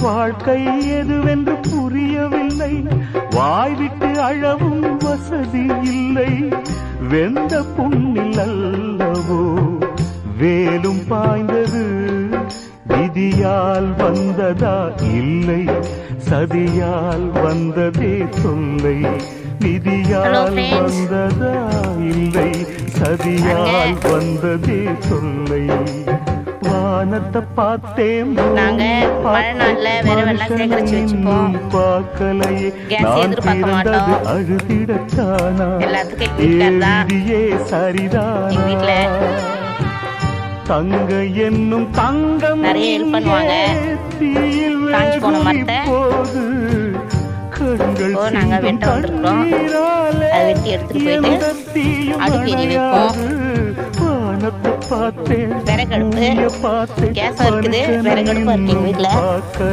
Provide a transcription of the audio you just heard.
வாழ்க்கை எதுவென்று புரியவில்லை, வாய்விட்டு அழவும் வசதி இல்லை. வெந்த புண்ணில் அல்லவோ வேலும் பாய்ந்தது, விதியால் வந்ததா இல்லை, சதியால் வந்ததே தொல்லை. விதியால் வந்ததா இல்லை, சதியால் வந்ததே தொல்லை. வானத்தை பார்த்தேன் பார்க்கலையே, நான் பிறந்தது அழுதிடத்தானா, ஏதியே சரிதானா. தங்க என்னும் தங்கம் தீயில் போது கண்கள் வானத்தை பார்த்தேன், பார்த்தேன்